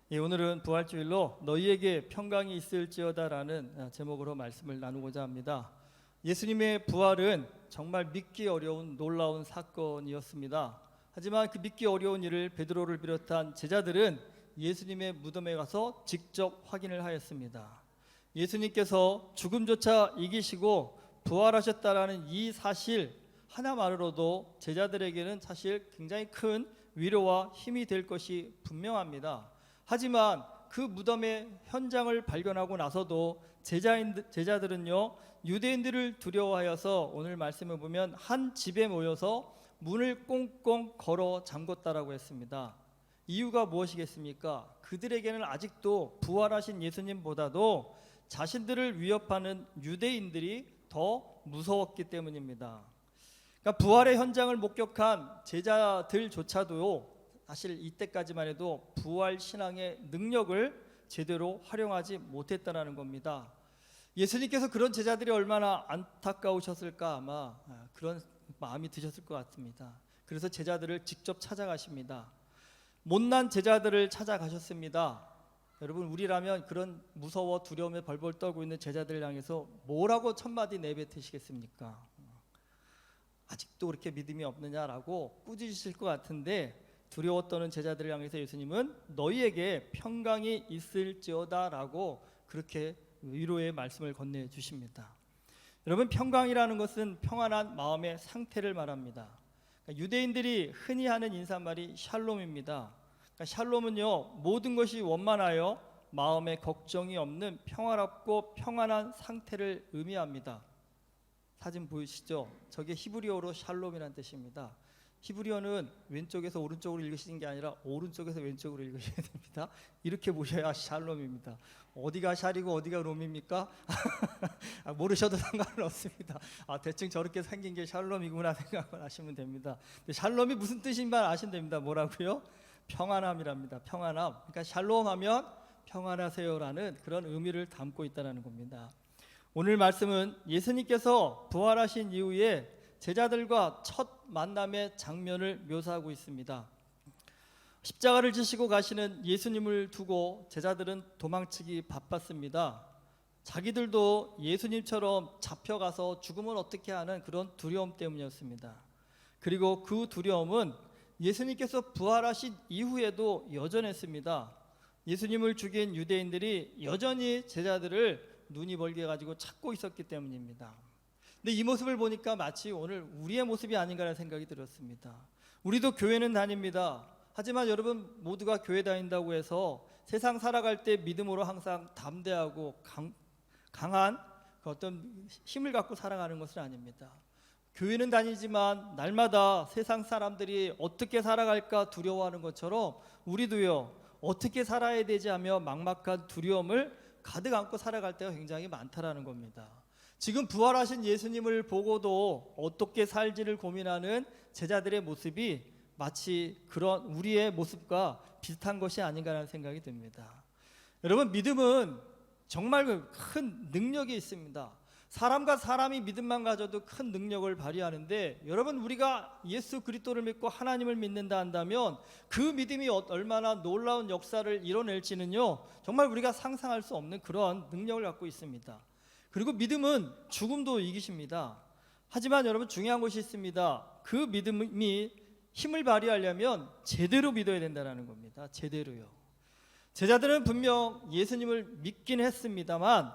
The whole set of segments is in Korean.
오늘은 부활주일로 너희에게 평강이 있을지어다라는 제목으로 말씀을 나누고자 합니다. 예수님의 부활은 정말 믿기 어려운 놀라운 사건이었습니다. 하지만 그 믿기 어려운 일을 베드로를 비롯한 제자들은 예수님의 무덤에 가서 직접 확인을 하였습니다. 예수님께서 죽음조차 이기시고 부활하셨다라는 이 사실 하나만으로도 제자들에게는 사실 굉장히 큰 위로와 힘이 될 것이 분명합니다. 하지만 그 무덤의 현장을 발견하고 나서도 제자들은요, 유대인들을 두려워하여서 오늘 말씀을 보면 한 집에 모여서 문을 꽁꽁 걸어 잠궜다라고 했습니다. 이유가 무엇이겠습니까? 그들에게는 아직도 부활하신 예수님보다도 자신들을 위협하는 유대인들이 더 무서웠기 때문입니다. 그러니까 부활의 현장을 목격한 제자들조차도 사실 이때까지만 해도 부활 신앙의 능력을 제대로 활용하지 못했다는 겁니다. 예수님께서 그런 제자들이 얼마나 안타까우셨을까 아마 그런 마음이 드셨을 것 같습니다. 그래서 제자들을 직접 찾아가십니다. 못난 제자들을 찾아가셨습니다. 여러분, 우리라면 그런 무서워 두려움에 벌벌 떨고 있는 제자들을 향해서 뭐라고 첫마디 내뱉으시겠습니까? 아직도 그렇게 믿음이 없느냐라고 꾸짖으실 것 같은데, 두려워 떠는 제자들을 향해서 예수님은 너희에게 평강이 있을지어다라고 그렇게 위로의 말씀을 건네주십니다. 여러분, 평강이라는 것은 평안한 마음의 상태를 말합니다. 그러니까 유대인들이 흔히 하는 인사말이 샬롬입니다. 그러니까 샬롬은요, 모든 것이 원만하여 마음에 걱정이 없는 평화롭고 평안한 상태를 의미합니다. 사진 보이시죠? 저게 히브리어로 샬롬이라는 뜻입니다. 히브리어는 왼쪽에서 오른쪽으로 읽으시는 게 아니라 오른쪽에서 왼쪽으로 읽으셔야 됩니다. 이렇게 보셔야 샬롬입니다. 어디가 샬이고 어디가 롬입니까? 모르셔도 상관은 없습니다. 대충 저렇게 생긴 게 샬롬이구나 생각만 하시면 됩니다. 샬롬이 무슨 뜻인만 아시면 됩니다. 뭐라고요? 평안함이랍니다. 평안함. 그러니까 샬롬하면 평안하세요라는 그런 의미를 담고 있다는 겁니다. 오늘 말씀은 예수님께서 부활하신 이후에 제자들과 첫 만남의 장면을 묘사하고 있습니다. 십자가를 지시고 가시는 예수님을 두고 제자들은 도망치기 바빴습니다. 자기들도 예수님처럼 잡혀가서 죽으면 어떻게 하는 그런 두려움 때문이었습니다. 그리고 그 두려움은 예수님께서 부활하신 이후에도 여전했습니다. 예수님을 죽인 유대인들이 여전히 제자들을 눈이 벌게 가지고 찾고 있었기 때문입니다. 근데 이 모습을 보니까 마치 오늘 우리의 모습이 아닌가라는 생각이 들었습니다. 우리도 교회는 다닙니다. 하지만 여러분, 모두가 교회 다닌다고 해서 세상 살아갈 때 믿음으로 항상 담대하고 강한 그 어떤 힘을 갖고 살아가는 것은 아닙니다. 교회는 다니지만 날마다 세상 사람들이 어떻게 살아갈까 두려워하는 것처럼 우리도요, 어떻게 살아야 되지 하며 막막한 두려움을 가득 안고 살아갈 때가 굉장히 많다라는 겁니다. 지금 부활하신 예수님을 보고도 어떻게 살지를 고민하는 제자들의 모습이 마치 그런 우리의 모습과 비슷한 것이 아닌가라는 생각이 듭니다. 여러분, 믿음은 정말 큰 능력이 있습니다. 사람과 사람이 믿음만 가져도 큰 능력을 발휘하는데, 여러분, 우리가 예수 그리스도를 믿고 하나님을 믿는다 한다면 그 믿음이 얼마나 놀라운 역사를 이뤄낼지는요, 정말 우리가 상상할 수 없는 그런 능력을 갖고 있습니다. 그리고 믿음은 죽음도 이기십니다. 하지만 여러분, 중요한 것이 있습니다. 그 믿음이 힘을 발휘하려면 제대로 믿어야 된다는 겁니다. 제대로요. 제자들은 분명 예수님을 믿긴 했습니다만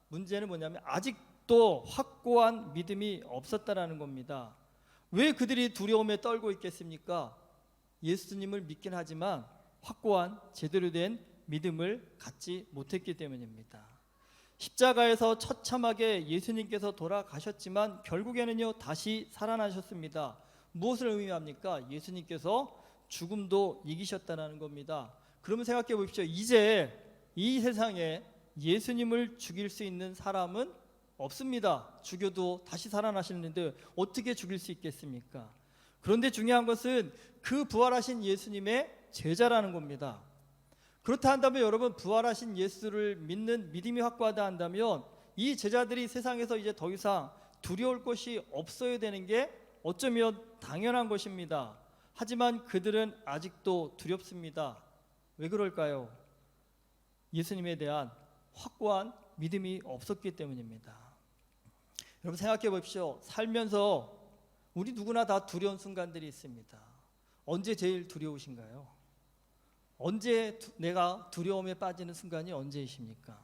문제는 뭐냐면 아직도 확고한 믿음이 없었다는 겁니다. 왜 그들이 두려움에 떨고 있겠습니까? 예수님을 믿긴 하지만 확고한 제대로 된 믿음을 갖지 못했기 때문입니다. 십자가에서 처참하게 예수님께서 돌아가셨지만 결국에는요, 다시 살아나셨습니다. 무엇을 의미합니까? 예수님께서 죽음도 이기셨다는 겁니다. 그러면 생각해 보십시오. 이제 이 세상에 예수님을 죽일 수 있는 사람은 없습니다. 죽여도 다시 살아나시는데 어떻게 죽일 수 있겠습니까? 그런데 중요한 것은 그 부활하신 예수님의 제자라는 겁니다. 그렇다 한다면 여러분, 부활하신 예수를 믿는 믿음이 확고하다 한다면 이 제자들이 세상에서 이제 더 이상 두려울 것이 없어야 되는 게 어쩌면 당연한 것입니다. 하지만 그들은 아직도 두렵습니다. 왜 그럴까요? 예수님에 대한 확고한 믿음이 없었기 때문입니다. 여러분 생각해 보십시오. 살면서 우리 누구나 다 두려운 순간들이 있습니다. 언제 제일 두려우신가요? 언제 내가 두려움에 빠지는 순간이 언제이십니까?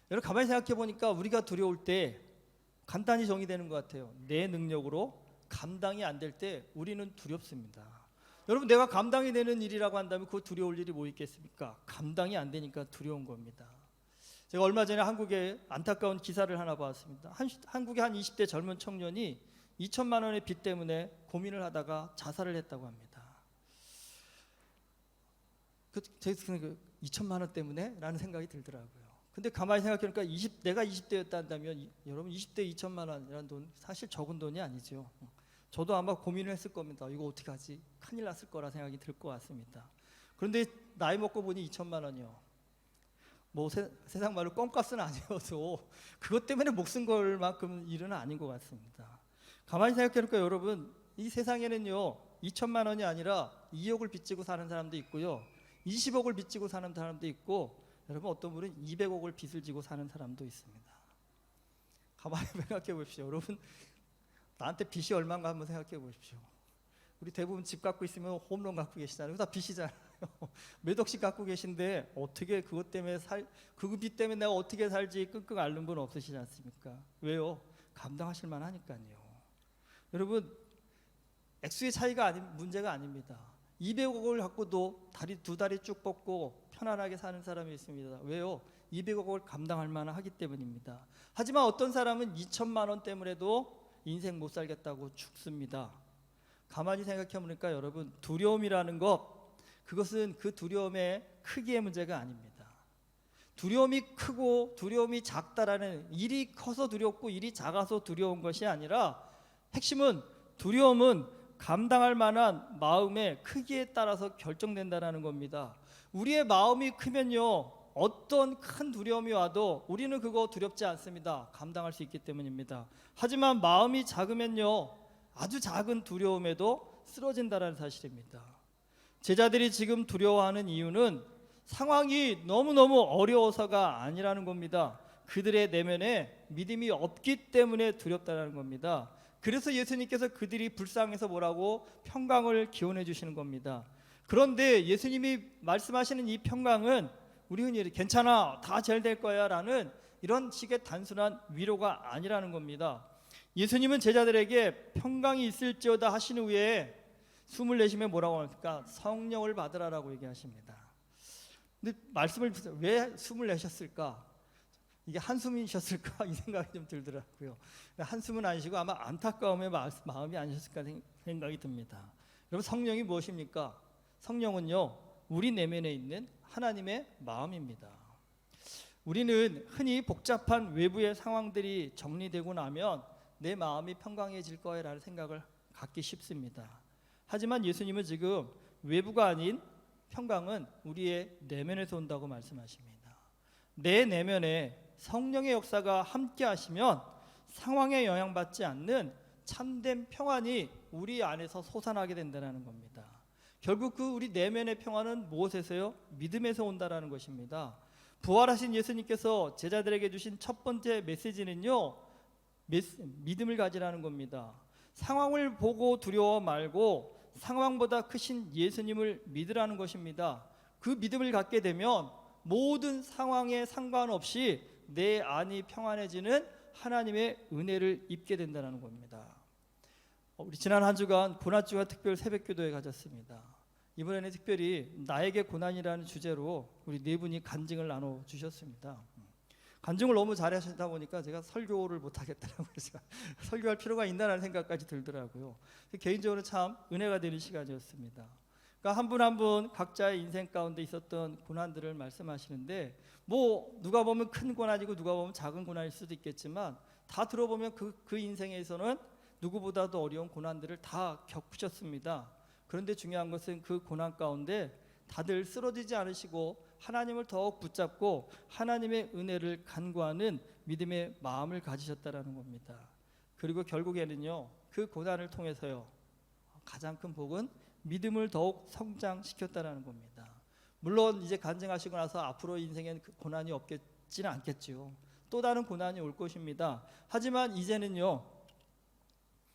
여러분 가만히 생각해 보니까 우리가 두려울 때 간단히 정의되는 것 같아요. 내 능력으로 감당이 안 될 때 우리는 두렵습니다. 여러분 내가 감당이 되는 일이라고 한다면 그 두려울 일이 뭐 있겠습니까? 감당이 안 되니까 두려운 겁니다. 제가 얼마 전에 한국에 안타까운 기사를 하나 봤습니다. 한국의 한 20대 젊은 청년이 2천만 원의 빚 때문에 고민을 하다가 자살을 했다고 합니다. 그 2천만 원 때문에? 라는 생각이 들더라고요. 근데 가만히 생각해보니까 내가 20대였다 한다면 여러분 20대 2천만 원이라는 돈 사실 적은 돈이 아니죠. 저도 아마 고민을 했을 겁니다. 이거 어떻게 하지? 큰일 났을 거라 생각이 들 것 같습니다. 그런데 나이 먹고 보니 2천만 원이요. 뭐 세상 말로 껌값은 아니어도 그것 때문에 목숨 걸 만큼 일은 아닌 것 같습니다. 가만히 생각해보니까 여러분 이 세상에는요 2천만 원이 아니라 2억을 빚지고 사는 사람도 있고요 20억을 빚지고 사는 사람도 있고 여러분 어떤 분은 200억을 빚을 지고 사는 사람도 있습니다. 가만히 생각해 보십시오. 여러분 나한테 빚이 얼마인가 한번 생각해 보십시오. 우리 대부분 집 갖고 있으면 홈런 갖고 계시잖아요. 다 빚이잖아요. 몇 억씩 갖고 계신데 어떻게 그것 때문에 그 빚 때문에 내가 어떻게 살지 끙끙 앓는 분 없으시지 않습니까? 왜요? 감당하실 만하니까요. 여러분 액수의 차이가 문제가 아닙니다. 200억을 갖고도 두 다리 쭉 뻗고 편안하게 사는 사람이 있습니다. 왜요? 200억을 감당할 만하기 때문입니다. 하지만 어떤 사람은 2천만 원 때문에도 인생 못 살겠다고 죽습니다. 가만히 생각해 보니까 여러분 두려움이라는 그것은 그 두려움의 크기의 문제가 아닙니다. 두려움이 크고 두려움이 작다라는 일이 커서 두렵고 일이 작아서 두려운 것이 아니라 핵심은 두려움은 감당할 만한 마음의 크기에 따라서 결정된다는 겁니다. 우리의 마음이 크면요 어떤 큰 두려움이 와도 우리는 그거 두렵지 않습니다. 감당할 수 있기 때문입니다. 하지만 마음이 작으면요 아주 작은 두려움에도 쓰러진다는 사실입니다. 제자들이 지금 두려워하는 이유는 상황이 너무너무 어려워서가 아니라는 겁니다. 그들의 내면에 믿음이 없기 때문에 두렵다는 겁니다. 그래서 예수님께서 그들이 불쌍해서 뭐라고 평강을 기원해 주시는 겁니다. 그런데 예수님이 말씀하시는 이 평강은 우리 흔히 괜찮아 다 잘 될 거야 라는 이런 식의 단순한 위로가 아니라는 겁니다. 예수님은 제자들에게 평강이 있을지어다 하신 후에 숨을 내쉬면 뭐라고 합니까? 성령을 받으라라고 얘기하십니다. 근데 말씀을 왜 숨을 내셨을까? 이게 한숨이셨을까? 이 생각이 좀 들더라고요. 한숨은 아니시고 아마 안타까움의 마음이 아니셨을까 생각이 듭니다. 여러분 성령이 무엇입니까? 성령은요 우리 내면에 있는 하나님의 마음입니다. 우리는 흔히 복잡한 외부의 상황들이 정리되고 나면 내 마음이 평강해질 거라는 생각을 갖기 쉽습니다. 하지만 예수님은 지금 외부가 아닌 평강은 우리의 내면에서 온다고 말씀하십니다. 내 내면에 성령의 역사가 함께 하시면 상황에 영향받지 않는 참된 평안이 우리 안에서 솟아나게 된다는 겁니다. 결국 그 우리 내면의 평안은 무엇에서요? 믿음에서 온다는 것입니다. 부활하신 예수님께서 제자들에게 주신 첫 번째 메시지는요 믿음을 가지라는 겁니다. 상황을 보고 두려워 말고 상황보다 크신 예수님을 믿으라는 것입니다. 그 믿음을 갖게 되면 모든 상황에 상관없이 내 안이 평안해지는 하나님의 은혜를 입게 된다는 겁니다. 우리 지난 한 주간 고난주간 특별 새벽기도회 가졌습니다. 이번에는 특별히 나에게 고난이라는 주제로 우리 네 분이 간증을 나눠주셨습니다. 간증을 너무 잘하시다 보니까 제가 설교를 못하겠다라고 해서 설교할 필요가 있나라는 생각까지 들더라고요. 개인적으로 참 은혜가 되는 시간이었습니다. 그러니까 한 분 한 분 각자의 인생 가운데 있었던 고난들을 말씀하시는데 뭐 누가 보면 큰 고난이고 누가 보면 작은 고난일 수도 있겠지만 다 들어보면 그 인생에서는 누구보다도 어려운 고난들을 다 겪으셨습니다. 그런데 중요한 것은 그 고난 가운데 다들 쓰러지지 않으시고 하나님을 더욱 붙잡고 하나님의 은혜를 간구하는 믿음의 마음을 가지셨다라는 겁니다. 그리고 결국에는요 그 고난을 통해서요 가장 큰 복은 믿음을 더욱 성장시켰다라는 겁니다. 물론 이제 간증하시고 나서 앞으로 인생엔 그 고난이 없겠지는 않겠지요. 또 다른 고난이 올 것입니다. 하지만 이제는요,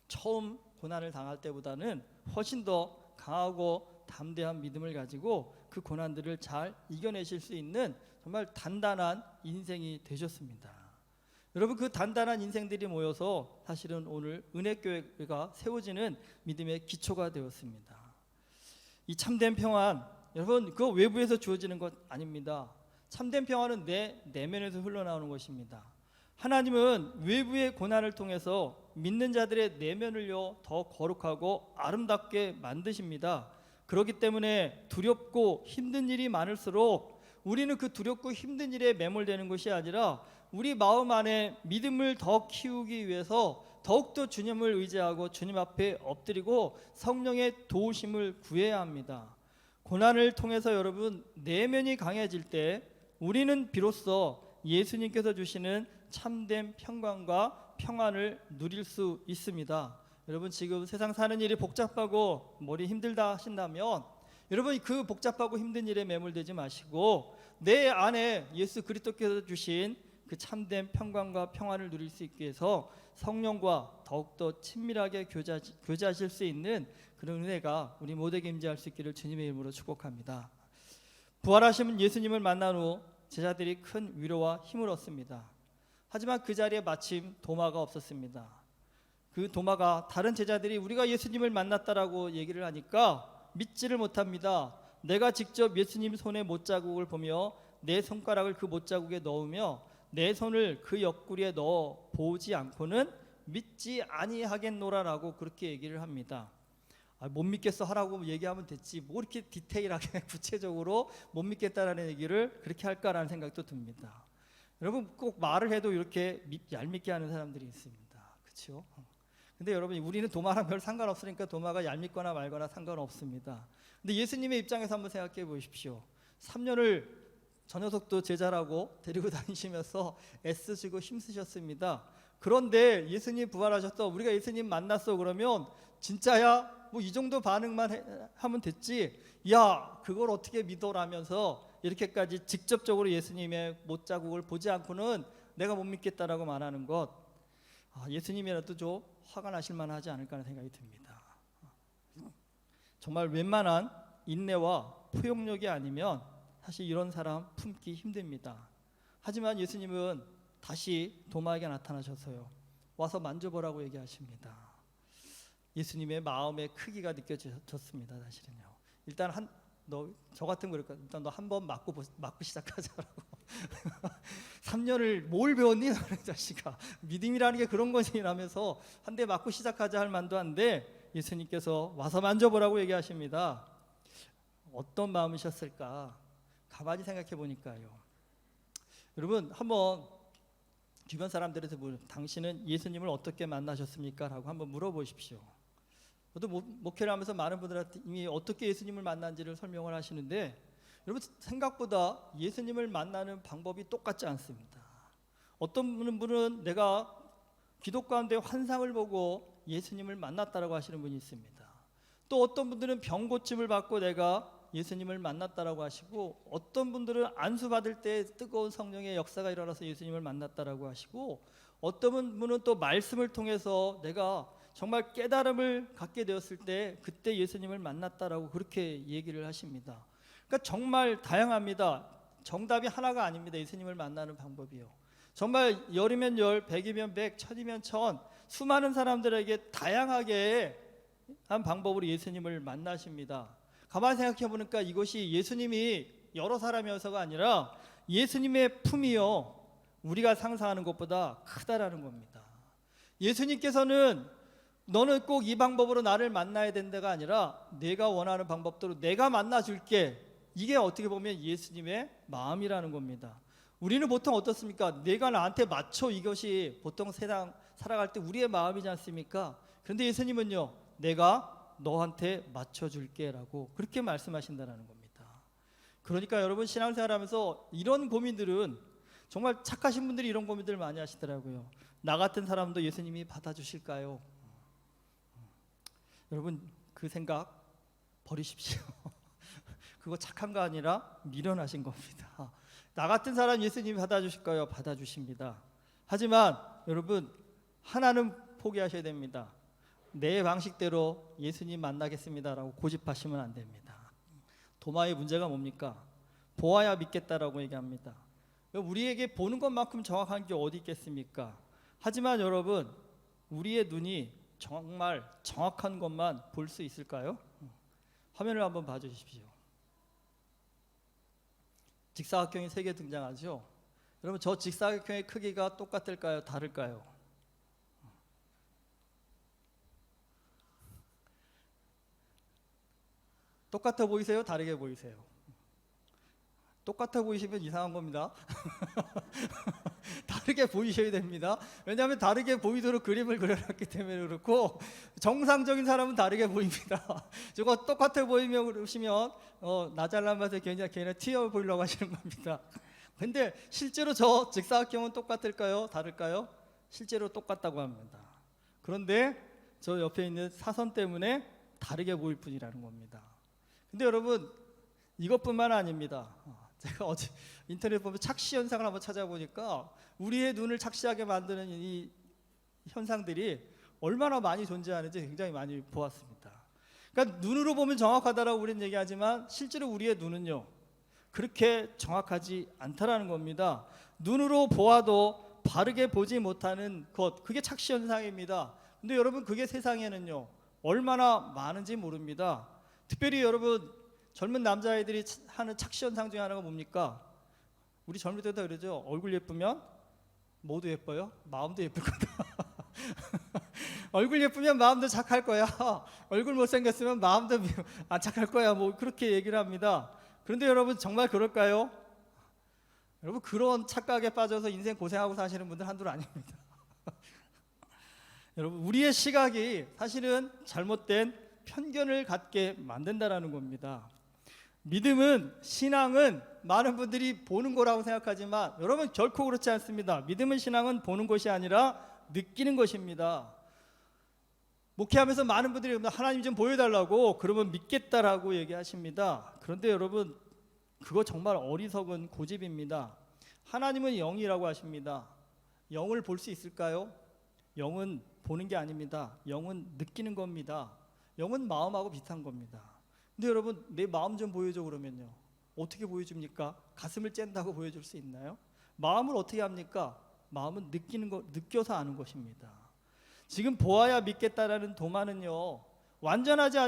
처음 고난을 당할 때보다는 훨씬 더 강하고 담대한 믿음을 가지고 그 고난들을 잘 이겨내실 수 있는 정말 단단한 인생이 되셨습니다. 여러분, 그 단단한 인생들이 모여서 사실은 오늘 은혜교회가 세워지는 믿음의 기초가 되었습니다. 이 참된 평안, 여러분, 그거 외부에서 주어지는 것 아닙니다. 참된 평안은 내 내면에서 흘러나오는 것입니다. 하나님은 외부의 고난을 통해서 믿는 자들의 내면을요 더 거룩하고 아름답게 만드십니다. 그렇기 때문에 두렵고 힘든 일이 많을수록 우리는 그 두렵고 힘든 일에 매몰되는 것이 아니라 우리 마음 안에 믿음을 더 키우기 위해서 더욱더 주님을 의지하고 주님 앞에 엎드리고 성령의 도우심을 구해야 합니다. 고난을 통해서 여러분 내면이 강해질 때 우리는 비로소 예수님께서 주시는 참된 평강과 평안을 누릴 수 있습니다. 여러분, 지금 세상 사는 일이 복잡하고 머리 힘들다 하신다면 여러분, 그 복잡하고 힘든 일에 매몰되지 마시고 내 안에 예수 그리스도께서 주신 그 참된 평강과 평안을 누릴 수 있게 해서 성령과 더욱더 친밀하게 교제하실 수 있는 그런 은혜가 우리 모두에게 임재할 수 있기를 주님의 이름으로 축복합니다. 부활하신 예수님을 만난 후 제자들이 큰 위로와 힘을 얻습니다. 하지만 그 자리에 마침 도마가 없었습니다. 그 도마가 다른 제자들이 우리가 예수님을 만났다라고 얘기를 하니까 믿지를 못합니다. 내가 직접 예수님 손의 못자국을 보며 내 손가락을 그 못자국에 넣으며 내 손을 그 옆구리에 넣어 보지 않고는 믿지 아니하겠노라라고 그렇게 얘기를 합니다. 못 믿겠어 하라고 얘기하면 됐지 뭐 이렇게 디테일하게 구체적으로 못 믿겠다라는 얘기를 그렇게 할까라는 생각도 듭니다. 여러분, 꼭 말을 해도 이렇게 얄밉게 하는 사람들이 있습니다. 그렇죠? 근데 여러분, 우리는 도마랑 별 상관없으니까 도마가 얄밉거나 말거나 상관없습니다. 근데 예수님의 입장에서 한번 생각해 보십시오. 3년을 저 녀석도 제자라고 데리고 다니시면서 애쓰시고 힘쓰셨습니다. 그런데 예수님 부활하셨어, 우리가 예수님 만났어 그러면 진짜야? 뭐 이 정도 반응만 하면 됐지, 야 그걸 어떻게 믿어라면서 이렇게까지 직접적으로 예수님의 못자국을 보지 않고는 내가 못 믿겠다라고 말하는 것, 예수님이라도 좀 화가 나실 만하지 않을까 하는 생각이 듭니다. 정말 웬만한 인내와 포용력이 아니면 사실 이런 사람 품기 힘듭니다. 하지만 예수님은 다시 도마에게 나타나셔서요, 와서 만져보라고 얘기하십니다. 예수님의 마음의 크기가 느껴졌습니다. 사실은요. 일단 너 저 같은 거 그럴까? 일단 너 한 번 맞고 시작하자라고. 3년을 뭘 배웠니 너는 자식아? 믿음이라는 게 그런 거지 라면서 한 대 맞고 시작하자 할 만도 한데 예수님께서 와서 만져보라고 얘기하십니다. 어떤 마음이셨을까? 가만히 생각해 보니까요. 여러분, 한번 주변 사람들한테 당신은 예수님을 어떻게 만나셨습니까? 라고 한번 물어보십시오. 저도 목회를 하면서 많은 분들한테 이미 어떻게 예수님을 만난지를 설명을 하시는데 여러분, 생각보다 예수님을 만나는 방법이 똑같지 않습니다. 어떤 분은 내가 기도 가운데 환상을 보고 예수님을 만났다라고 하시는 분이 있습니다. 또 어떤 분들은 병 고침을 받고 내가 예수님을 만났다라고 하시고, 어떤 분들은 안수 받을 때 뜨거운 성령의 역사가 일어나서 예수님을 만났다라고 하시고, 어떤 분은 또 말씀을 통해서 내가 정말 깨달음을 갖게 되었을 때 그때 예수님을 만났다라고 그렇게 얘기를 하십니다. 그러니까 정말 다양합니다. 정답이 하나가 아닙니다. 예수님을 만나는 방법이요. 정말 열이면 열, 백이면 백, 천이면 천, 수많은 사람들에게 다양하게 한 방법으로 예수님을 만나십니다. 가만히 생각해 보니까 이것이 예수님이 여러 사람이어서가 아니라 예수님의 품이요, 우리가 상상하는 것보다 크다라는 겁니다. 예수님께서는 너는 꼭 이 방법으로 나를 만나야 된다가 아니라 내가 원하는 방법대로 내가 만나줄게. 이게 어떻게 보면 예수님의 마음이라는 겁니다. 우리는 보통 어떻습니까? 내가 나한테 맞춰, 이것이 보통 세상 살아갈 때 우리의 마음이지 않습니까? 그런데 예수님은요, 내가 너한테 맞춰줄게 라고 그렇게 말씀하신다는 겁니다. 그러니까 여러분, 신앙생활하면서 이런 고민들은 정말 착하신 분들이 이런 고민들을 많이 하시더라고요. 나 같은 사람도 예수님이 받아주실까요? 여러분, 그 생각 버리십시오. 그거 착한가 아니라 미련하신 겁니다. 나 같은 사람 예수님이 받아주실까요? 받아주십니다. 하지만 여러분 하나는 포기하셔야 됩니다. 내 방식대로 예수님 만나겠습니다라고 고집하시면 안 됩니다. 도마의 문제가 뭡니까? 보아야 믿겠다라고 얘기합니다. 우리에게 보는 것만큼 정확한 게 어디 있겠습니까? 하지만 여러분 우리의 눈이 정말 정확한 것만 볼 수 있을까요? 화면을 한번 봐주십시오. 직사각형이 3개 등장하죠. 여러분 저 직사각형의 크기가 똑같을까요? 다를까요? 똑같아 보이세요? 다르게 보이세요? 똑같아 보이시면 이상한 겁니다. 다르게 보이셔야 됩니다. 왜냐하면 다르게 보이도록 그림을 그려놨기 때문에 그렇고 정상적인 사람은 다르게 보입니다. 저거 똑같아 보이면 그러시면 나 잘난 맛에 괜히 튀어 보이려고 하시는 겁니다. 근데 실제로 저 직사각형은 똑같을까요? 다를까요? 실제로 똑같다고 합니다. 그런데 저 옆에 있는 사선 때문에 다르게 보일 뿐이라는 겁니다. 근데 여러분 이것뿐만 아닙니다. 제가 어제 인터넷 보면 착시 현상을 한번 찾아보니까 우리의 눈을 착시하게 만드는 이 현상들이 얼마나 많이 존재하는지 굉장히 많이 보았습니다. 그러니까 눈으로 보면 정확하다라고 우리는 얘기하지만 실제로 우리의 눈은요 그렇게 정확하지 않다라는 겁니다. 눈으로 보아도 바르게 보지 못하는 것, 그게 착시 현상입니다. 근데 여러분 그게 세상에는요 얼마나 많은지 모릅니다. 특별히 여러분 젊은 남자아이들이 하는 착시 현상 중에 하나가 뭡니까? 우리 젊을 때도 그러죠. 얼굴 예쁘면 모두 예뻐요. 마음도 예쁠 거다. 얼굴 예쁘면 마음도 착할 거야. 얼굴 못생겼으면 마음도 안 착할 거야. 뭐 그렇게 얘기를 합니다. 그런데 여러분 정말 그럴까요? 여러분 그런 착각에 빠져서 인생 고생하고 사시는 분들 한둘 아닙니다. 여러분 우리의 시각이 사실은 잘못된 편견을 갖게 만든다라는 겁니다. 믿음은, 신앙은 많은 분들이 보는 거라고 생각하지만 여러분 결코 그렇지 않습니다. 믿음은, 신앙은 보는 것이 아니라 느끼는 것입니다. 목회하면서 많은 분들이 하나님 좀 보여달라고 그러면 믿겠다라고 얘기하십니다. 그런데 여러분 그거 정말 어리석은 고집입니다. 하나님은 영이라고 하십니다. 영을 볼 수 있을까요? 영은 보는 게 아닙니다. 영은 느끼는 겁니다. 영은 마음하고 비슷한 겁니다. 근데 여러분 내 마음 좀 보여줘 그러면요 어떻게 보여줍니까? 가슴을 짠다고 보여줄 수 있나요? 마음을 어떻게 합니까? 마음은 느끼는 거, 느껴서 아는 것입니다. 지금 보아야 믿겠다라는 도마는요 완전하지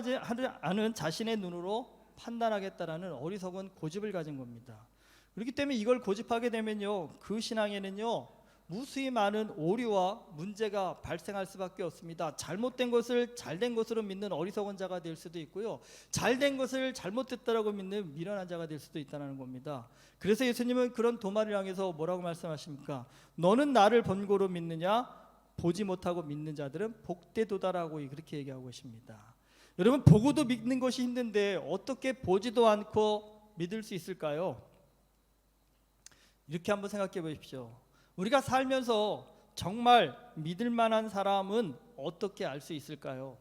않은 자신의 눈으로 판단하겠다라는 어리석은 고집을 가진 겁니다. 그렇기 때문에 이걸 고집하게 되면요 그 신앙에는요 무수히 많은 오류와 문제가 발생할 수밖에 없습니다. 잘못된 것을 잘된 것으로 믿는 어리석은 자가 될 수도 있고요 잘된 것을 잘못됐다라고 믿는 미련한 자가 될 수도 있다는 겁니다. 그래서 예수님은 그런 도마를 향해서 뭐라고 말씀하십니까? 너는 나를 번거로 믿느냐? 보지 못하고 믿는 자들은 복되도다라고 그렇게 얘기하고 계십니다. 여러분 보고도 믿는 것이 힘든데 어떻게 보지도 않고 믿을 수 있을까요? 이렇게 한번 생각해 보십시오. 우리가 살면서 정말 믿을 만한 사람은 어떻게 알 수 있을까요?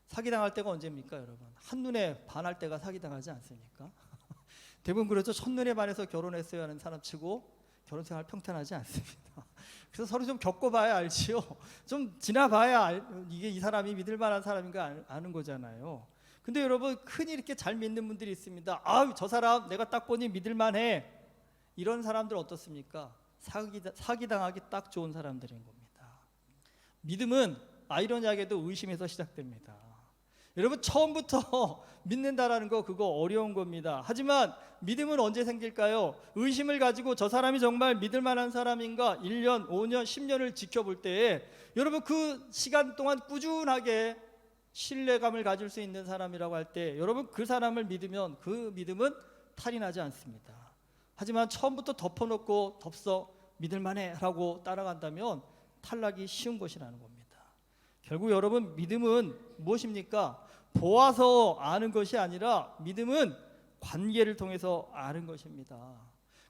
사기당할 때가 언제입니까 여러분? 한눈에 반할 때가 사기당하지 않습니까? 대부분 그렇죠. 첫눈에 반해서 결혼했어야 하는 사람 치고 결혼생활 평탄하지 않습니다. 그래서 서로 좀 겪어봐야 알지요. 좀 지나봐야 이게 이 사람이 믿을 만한 사람인가 아는 거잖아요. 근데 여러분 흔히 이렇게 잘 믿는 분들이 있습니다. 아, 저 사람 내가 딱 보니 믿을 만해. 이런 사람들 어떻습니까? 사기당하기 딱 좋은 사람들인 겁니다. 믿음은 아이러니하게도 의심에서 시작됩니다. 여러분 처음부터 믿는다라는 거 그거 어려운 겁니다. 하지만 믿음은 언제 생길까요? 의심을 가지고 저 사람이 정말 믿을 만한 사람인가 1년, 5년, 10년을 지켜볼 때에 여러분 그 시간 동안 꾸준하게 신뢰감을 가질 수 있는 사람이라고 할 때 여러분 그 사람을 믿으면 그 믿음은 탈이 나지 않습니다. 하지만 처음부터 덮어놓고 덥석 믿을만해 라고 따라간다면 탈락이 쉬운 것이라는 겁니다. 결국 여러분 믿음은 무엇입니까? 보아서 아는 것이 아니라 믿음은 관계를 통해서 아는 것입니다.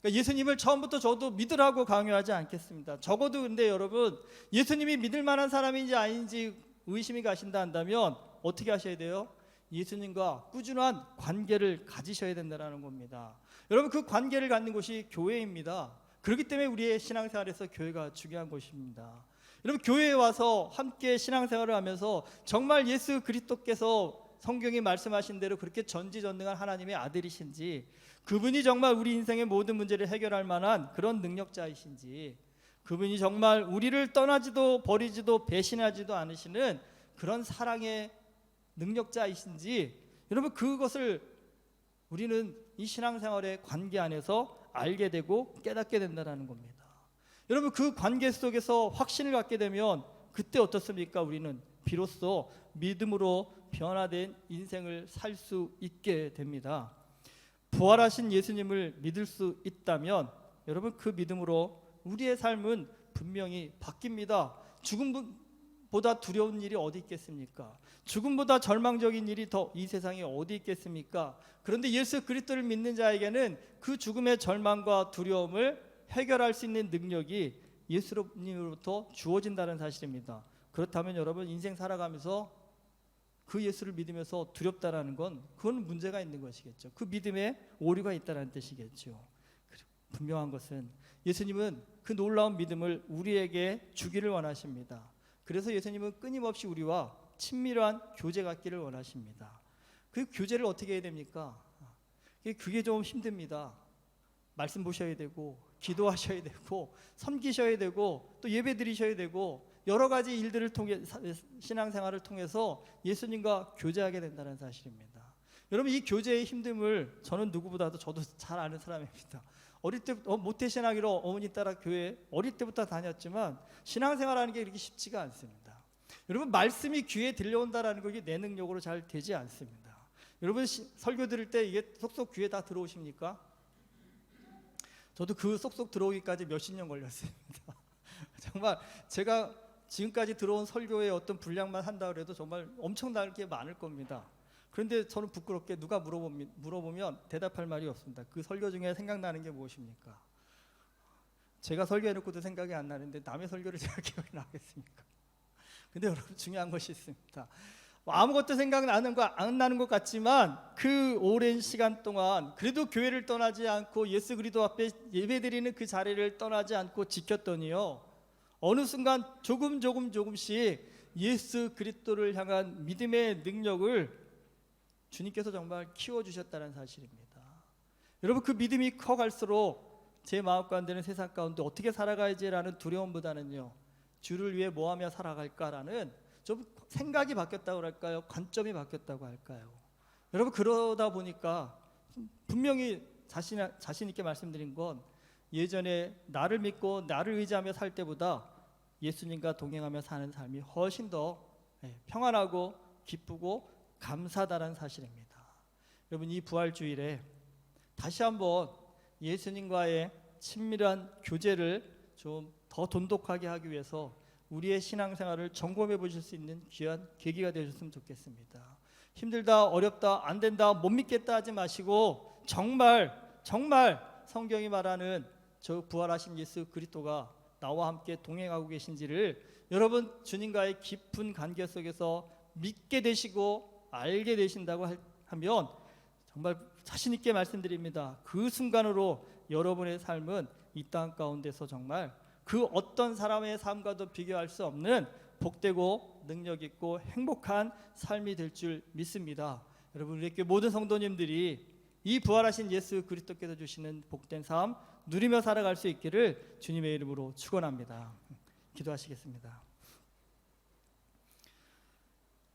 그러니까 예수님을 처음부터 저도 믿으라고 강요하지 않겠습니다. 적어도 근데 여러분 예수님이 믿을 만한 사람인지 아닌지 의심이 가신다 한다면 어떻게 하셔야 돼요? 예수님과 꾸준한 관계를 가지셔야 된다는 겁니다. 여러분, 그 관계를 갖는 곳이 교회입니다. 그렇기 때문에 우리의 신앙생활에서 교회가 중요한 것입니다. 여러분, 교회에 와서 함께 신앙생활을 하면서 정말 예수 그리스도께서 성경이 말씀하신 대로 그렇게 전지전능한 하나님의 아들이신지, 그분이 정말 우리 인생의 모든 문제를 해결할 만한 그런 능력자이신지, 그분이 정말 우리를 떠나지도 버리지도 배신하지도 않으시는 그런 사랑의 능력자이신지, 여러분, 그것을 우리는 이 신앙생활의 관계 안에서 알게 되고 깨닫게 된다는 겁니다. 여러분, 그 관계 속에서 확신을 갖게 되면 그때 어떻습니까? 우리는 비로소 믿음으로 변화된 인생을 살 수 있게 됩니다. 부활하신 예수님을 믿을 수 있다면 여러분, 그 믿음으로 우리의 삶은 분명히 바뀝니다. 죽음보다 두려운 일이 어디 있겠습니까? 죽음보다 절망적인 일이 더 이 세상에 어디 있겠습니까? 그런데 예수 그리스도를 믿는 자에게는 그 죽음의 절망과 두려움을 해결할 수 있는 능력이 예수님으로부터 주어진다는 사실입니다. 그렇다면 여러분, 인생 살아가면서 그 예수를 믿으면서 두렵다라는 건 그건 문제가 있는 것이겠죠. 그 믿음에 오류가 있다는 뜻이겠죠. 분명한 것은 예수님은 그 놀라운 믿음을 우리에게 주기를 원하십니다. 그래서 예수님은 끊임없이 우리와 친밀한 교제 갖기를 원하십니다. 그 교제를 어떻게 해야 됩니까? 그게 좀 힘듭니다. 말씀 보셔야 되고, 기도하셔야 되고, 섬기셔야 되고, 또 예배 드리셔야 되고, 여러 가지 일들을 통해 신앙생활을 통해서 예수님과 교제하게 된다는 사실입니다. 여러분, 이 교제의 힘듦을 저는 누구보다도 저도 잘 아는 사람입니다. 어릴 때부터 모태신앙으로 어머니 따라 교회 어릴 때부터 다녔지만 신앙생활하는 게 이렇게 쉽지가 않습니다. 여러분, 말씀이 귀에 들려온다라는 게 내 능력으로 잘 되지 않습니다. 여러분, 설교 들을 때 이게 속속 귀에 다 들어오십니까? 저도 그 속속 들어오기까지 몇십 년 걸렸습니다. 정말 제가 지금까지 들어온 설교의 어떤 분량만 한다 그래도 정말 엄청나게 많을 겁니다. 그런데 저는 부끄럽게 누가 물어보면 대답할 말이 없습니다. 그 설교 중에 생각나는 게 무엇입니까? 제가 설교해놓고도 생각이 안 나는데 남의 설교를 제가 기억이 나겠습니까? 근데 여러분, 중요한 것이 있습니다. 아무것도 생각 안 나는 것 같지만 그 오랜 시간 동안 그래도 교회를 떠나지 않고 예수 그리스도 앞에 예배드리는 그 자리를 떠나지 않고 지켰더니요, 어느 순간 조금씩 예수 그리스도를 향한 믿음의 능력을 주님께서 정말 키워주셨다는 사실입니다. 여러분, 그 믿음이 커갈수록 제 마음 가운데는 세상 가운데 어떻게 살아가야지라는 두려움보다는요, 주를 위해 뭐하며 살아갈까라는 좀 생각이 바뀌었다고 할까요? 관점이 바뀌었다고 할까요? 여러분, 그러다 보니까 분명히 자신 있게 말씀드린 건 예전에 나를 믿고 나를 의지하며 살 때보다 예수님과 동행하며 사는 삶이 훨씬 더 평안하고 기쁘고 감사하다는 사실입니다. 여러분, 이 부활주일에 다시 한번 예수님과의 친밀한 교제를 좀 더 돈독하게 하기 위해서 우리의 신앙생활을 점검해 보실 수 있는 귀한 계기가 되셨으면 좋겠습니다. 힘들다, 어렵다, 안 된다, 못 믿겠다 하지 마시고 정말 성경이 말하는 저 부활하신 예수 그리스도가 나와 함께 동행하고 계신지를 여러분, 주님과의 깊은 관계 속에서 믿게 되시고 알게 되신다고 하면 정말 자신 있게 말씀드립니다. 그 순간으로 여러분의 삶은 이 땅 가운데서 정말 그 어떤 사람의 삶과도 비교할 수 없는 복되고 능력 있고 행복한 삶이 될 줄 믿습니다. 여러분, 우리 교회 모든 성도님들이 이 부활하신 예수 그리스도께서 주시는 복된 삶 누리며 살아갈 수 있기를 주님의 이름으로 축원합니다. 기도하시겠습니다.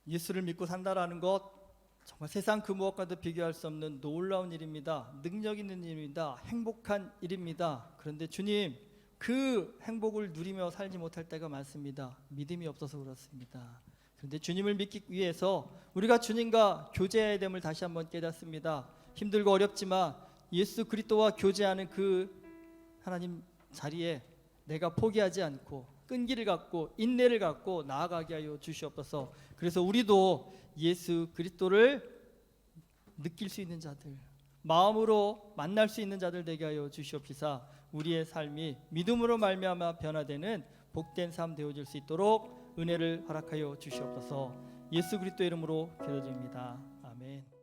예수를 믿고 산다라는 것 정말 세상 그 무엇과도 비교할 수 없는 놀라운 일입니다. 능력 있는 일입니다. 행복한 일입니다. 그런데 주님, 그 행복을 누리며 살지 못할 때가 많습니다. 믿음이 없어서 그렇습니다. 그런데 주님을 믿기 위해서 우리가 주님과 교제해야 됨을 다시 한번 깨닫습니다. 힘들고 어렵지만 예수 그리스도와 교제하는 그 하나님 자리에 내가 포기하지 않고 끈기를 갖고 인내를 갖고 나아가게 하여 주시옵소서. 그래서 우리도 예수 그리스도를 느낄 수 있는 자들, 마음으로 만날 수 있는 자들 되게 하여 주시옵시사. 우리의 삶이 믿음으로 말미암아 변화되는 복된 삶 되어질 수 있도록 은혜를 허락하여 주시옵소서. 예수 그리스도 이름으로 기도드립니다. 아멘. 아멘.